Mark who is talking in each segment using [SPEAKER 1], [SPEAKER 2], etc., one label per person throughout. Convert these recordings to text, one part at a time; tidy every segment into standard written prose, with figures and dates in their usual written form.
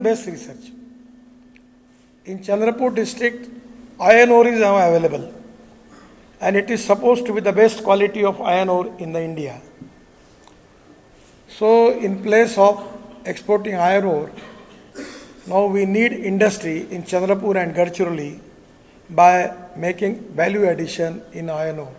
[SPEAKER 1] Best research. In Chandrapur district, iron ore is now available and it is supposed to be the best quality of iron ore in the India. So in place of exporting iron ore, now we need industry in Chandrapur and Gadchiroli by making value addition in iron ore.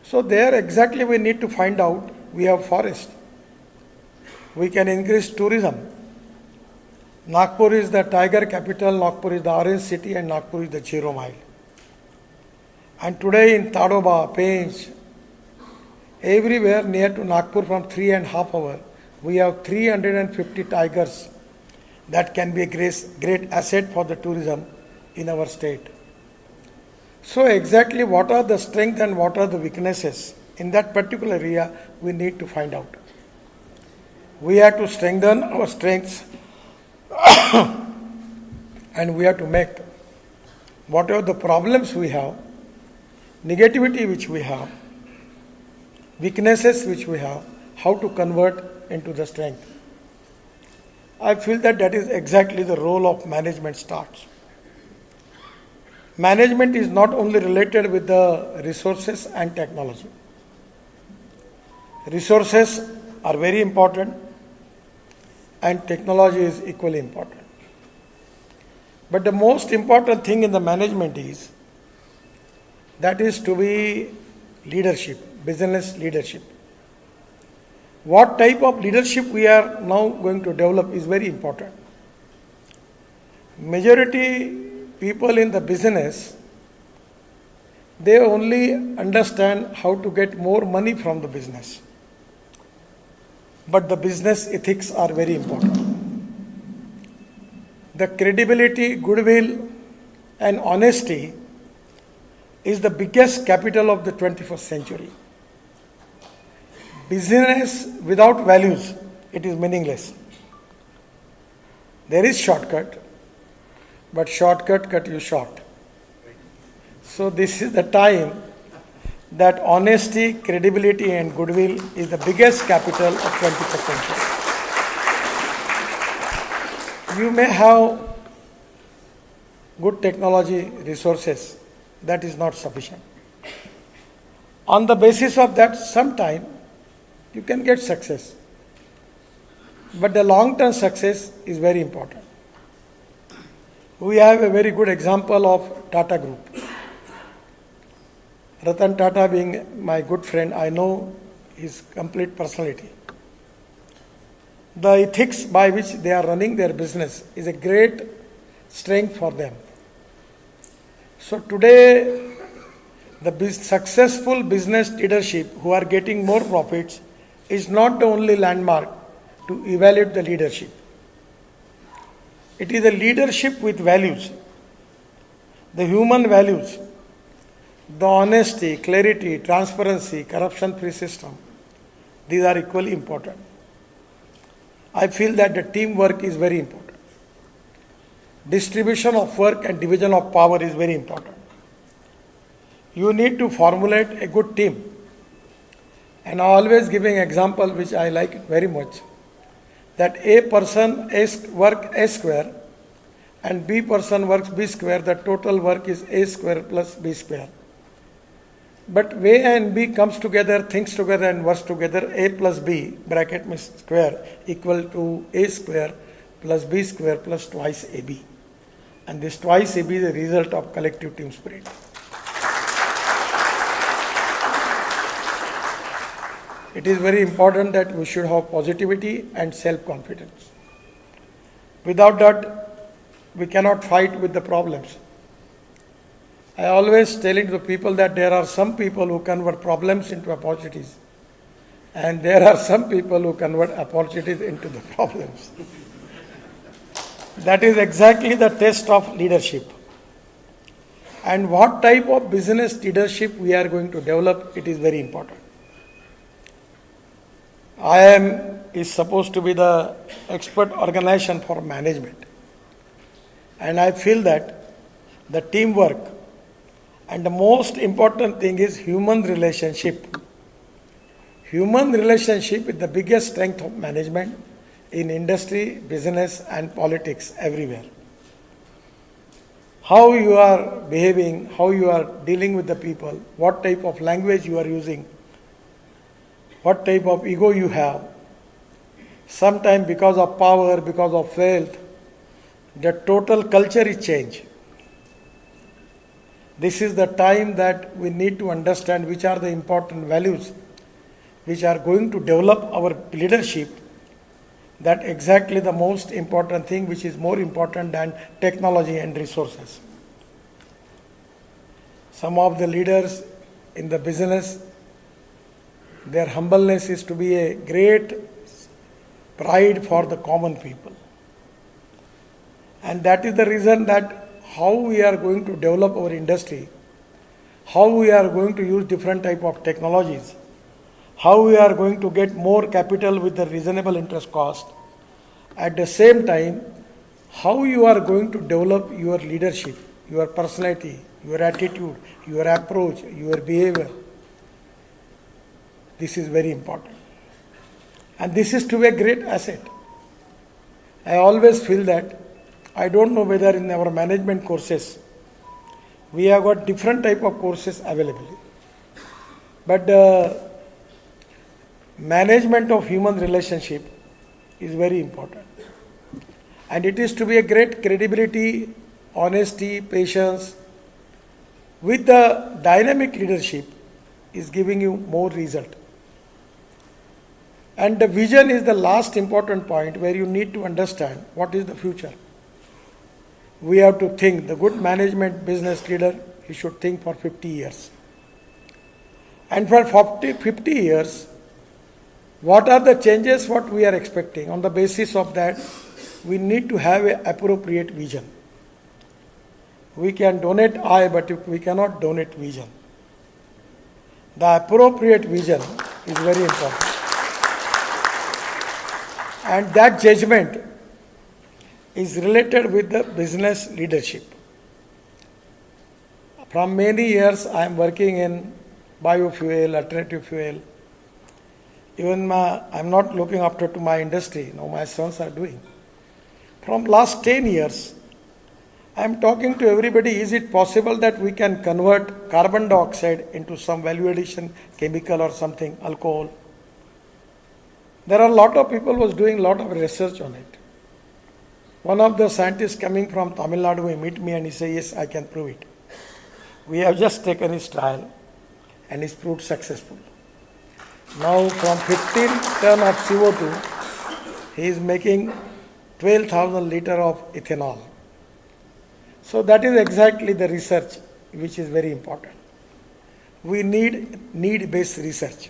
[SPEAKER 1] So there exactly we need to find out. We have forest. We can increase tourism. Nagpur is the tiger capital, Nagpur is the orange city, and Nagpur is the 0 mile. And today in Tadoba, Pench, everywhere near to Nagpur from 3.5 hours, we have 350 tigers that can be a great asset for the tourism in our state. So exactly what are the strengths and what are the weaknesses in that particular area we need to find out. We have to strengthen our strengths and we have to make whatever the problems we have, negativity which we have, weaknesses which we have, how to convert into the strength. I feel that is exactly the role of management starts. Management is not only related with the resources and technology. Resources are very important and technology is equally important. But the most important thing in the management is to be leadership, business leadership. What type of leadership we are now going to develop is very important. Majority people in the business, they only understand how to get more money from the business. But the business ethics are very important. The credibility, goodwill, and honesty is the biggest capital of the 21st century. Business without values, it is meaningless. There is shortcut, but shortcut cut you short. So this is the time that honesty, credibility and goodwill is the biggest capital of 21st century. You may have good technology resources, that is not sufficient. On the basis of that, sometime you can get success. But the long-term success is very important. We have a very good example of Tata Group. Ratan Tata being my good friend, I know his complete personality. The ethics by which they are running their business is a great strength for them. So today, the successful business leadership who are getting more profits is not the only landmark to evaluate the leadership. It is a leadership with values, the human values, the honesty, clarity, transparency, corruption-free system. These are equally important. I feel that the teamwork is very important. Distribution of work and division of power is very important. You need to formulate a good team. And I always giving example which I like very much, that A person work A square and B person works B square, the total work is A square plus B square. But A and B comes together, thinks together and works together, A plus B bracket means square equal to A square plus B square plus twice AB. And this twice AB is a result of collective team spirit. It is very important that we should have positivity and self-confidence. Without that, we cannot fight with the problems. I always tell it to people that there are some people who convert problems into opportunities, and there are some people who convert opportunities into the problems. That is exactly the test of leadership. And what type of business leadership we are going to develop, it is very important. IIM is supposed to be the expert organization for management. And I feel that the teamwork and the most important thing is human relationship. Human relationship is the biggest strength of management in industry, business and politics everywhere. How you are behaving, how you are dealing with the people, what type of language you are using, what type of ego you have. Sometimes because of power, because of wealth, the total culture is changed. This is the time that we need to understand which are the important values which are going to develop our leadership. That exactly the most important thing, which is more important than technology and resources. Some of the leaders in the business, their humbleness is to be a great pride for the common people. And that is the reason that how we are going to develop our industry, how we are going to use different type of technologies, how we are going to get more capital with a reasonable interest cost. At the same time, how you are going to develop your leadership, your personality, your attitude, your approach, your behavior. This is very important. And this is to be a great asset. I always feel that, I don't know whether in our management courses, we have got different type of courses available. But management of human relationship is very important. And it is to be a great credibility, honesty, patience. With the dynamic leadership is giving you more result. And the vision is the last important point where you need to understand what is the future. We have to think, the good management business leader, he should think for 50 years. And for 50 years, what are the changes what we are expecting? On the basis of that, we need to have an appropriate vision. We can donate eye, but we cannot donate vision. The appropriate vision is very important. And that judgment is related with the business leadership. From many years, I am working in biofuel, alternative fuel. Even I am not looking after to my industry. Now my sons are doing. From last 10 years, I am talking to everybody, is it possible that we can convert carbon dioxide into some value addition chemical or something, alcohol? There are a lot of people who was doing a lot of research on it. One of the scientists coming from Tamil Nadu, he meet me and he say, yes, I can prove it. We have just taken his trial and it's proved successful. Now from 15 ton of CO2, he is making 12,000 liter of ethanol. So that is exactly the research which is very important. We need need-based research.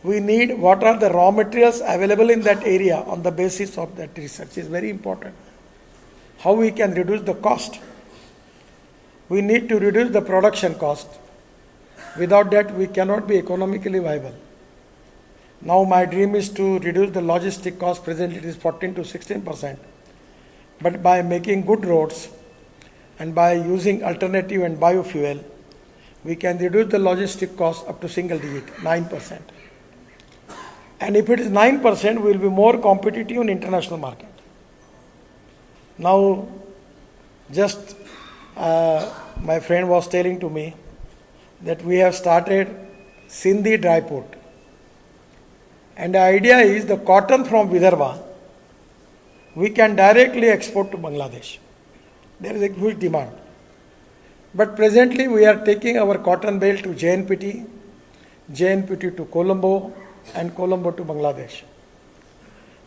[SPEAKER 1] We need what are the raw materials available in that area on the basis of that research is very important. How we can reduce the cost. We need to reduce the production cost. Without that, we cannot be economically viable. Now my dream is to reduce the logistic cost. Presently it is 14 to 16%. But by making good roads and by using alternative and biofuel, we can reduce the logistic cost up to single digit, 9%. And if it is 9%, we will be more competitive in international market. Now, just my friend was telling to me that we have started Sindhi dry port. And the idea is the cotton from Vidarbha, we can directly export to Bangladesh. There is a huge demand. But presently we are taking our cotton bale to JNPT, JNPT to Colombo, and Colombo to Bangladesh.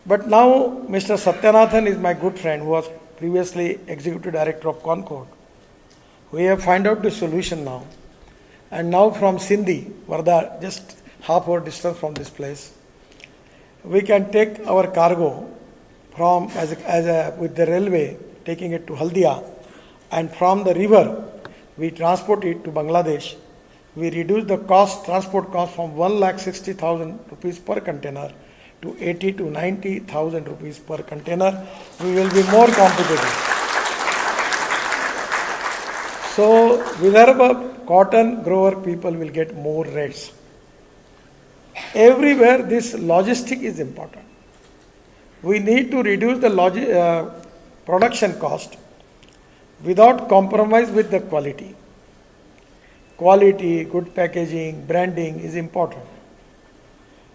[SPEAKER 1] But now Mr. 𝓝𝓪𝓾𝓻 is my good friend who was previously Executive Director of Conclave. We have found out the solution now. And now from Sindhi, Varda, just half hour distance from this place, we can take our cargo from with the railway, taking it to Haldia, and from the river we transport it to Bangladesh. We reduce the cost, transport cost from 1,60,000 rupees per container to 80 to 90,000 rupees per container. We will be more competitive. So Vidarbha cotton grower people will get more rates. Everywhere this logistic is important. We need to reduce the production cost without compromise with the quality. Quality, good packaging, branding is important.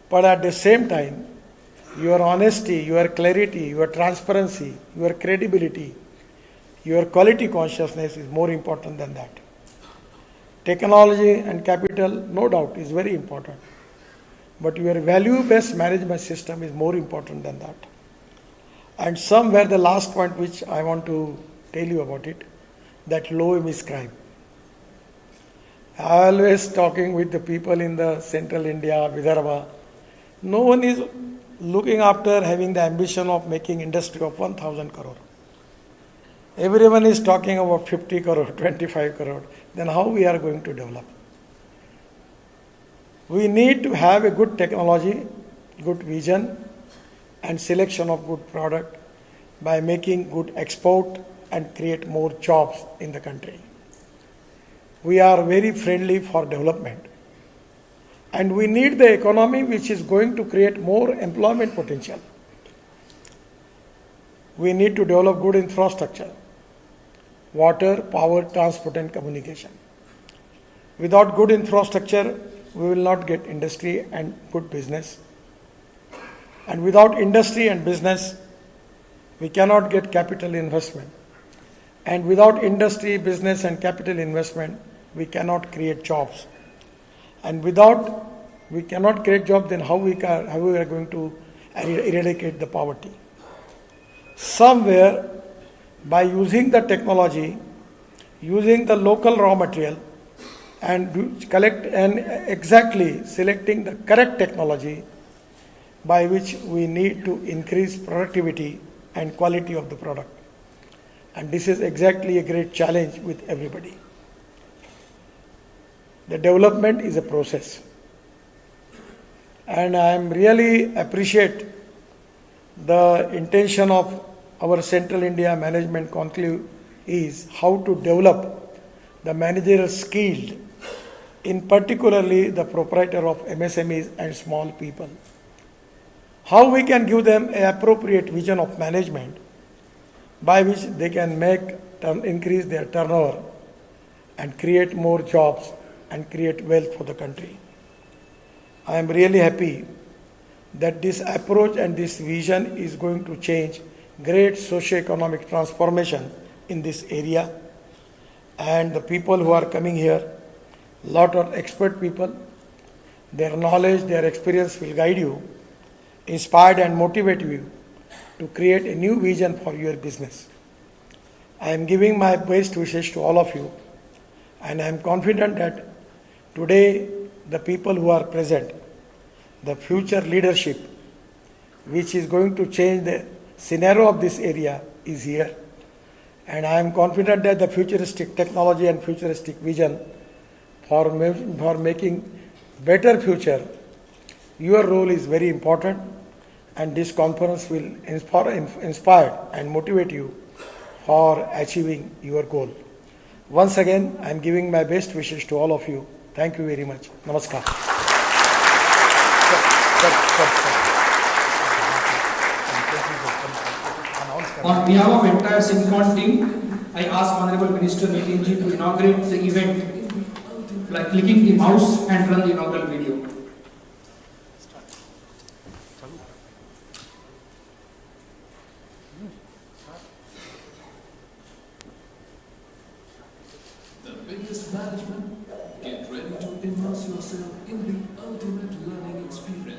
[SPEAKER 1] But at the same time, your honesty, your clarity, your transparency, your credibility, your quality consciousness is more important than that. Technology and capital, no doubt, is very important. But your value-based management system is more important than that. And somewhere the last point which I want to tell you about it, that low emis crime. I always talking with the people in the central India, Vidarbha. No one is looking after having the ambition of making industry of 1,000 crore. Everyone is talking about 50 crore, 25 crore. Then how we are going to develop? We need to have a good technology, good vision, and selection of good product by making good export and create more jobs in the country. We are very friendly for development. And we need the economy which is going to create more employment potential. We need to develop good infrastructure, water, power, transport and communication. Without good infrastructure, we will not get industry and good business. And without industry and business, we cannot get capital investment. And without industry, business and capital investment, we cannot create jobs. And we cannot create jobs, then how we are going to eradicate the poverty? Somewhere, by using the technology, using the local raw material, and exactly selecting the correct technology by which we need to increase productivity and quality of the product. And this is exactly a great challenge with everybody. The development is a process. And I am really appreciate the intention of our Central India Management Conclave is how to develop the managerial skilled, in particularly the proprietor of MSMEs and small people. How we can give them an appropriate vision of management by which they can increase their turnover and create more jobs and create wealth for the country. I am really happy that this approach and this vision is going to change great socio-economic transformation in this area. And the people who are coming here, lot of expert people, their knowledge, their experience will guide you, inspire and motivate you to create a new vision for your business. I am giving my best wishes to all of you, and I am confident that today the people who are present, the future leadership which is going to change the scenario of this area is here. And I am confident that the futuristic technology and futuristic vision for making better future, your role is very important, and this conference will inspire and motivate you for achieving your goal. Once again, I am giving my best wishes to all of you. Thank you very much. Namaskar.
[SPEAKER 2] On behalf of entire 𝓝𝓪𝓰𝓹𝓾𝓻 team, I ask Honorable Minister Nitin ji to inaugurate the event by clicking the mouse and run the inaugural video.
[SPEAKER 3] The biggest management, get ready to immerse yourself in the ultimate learning experience.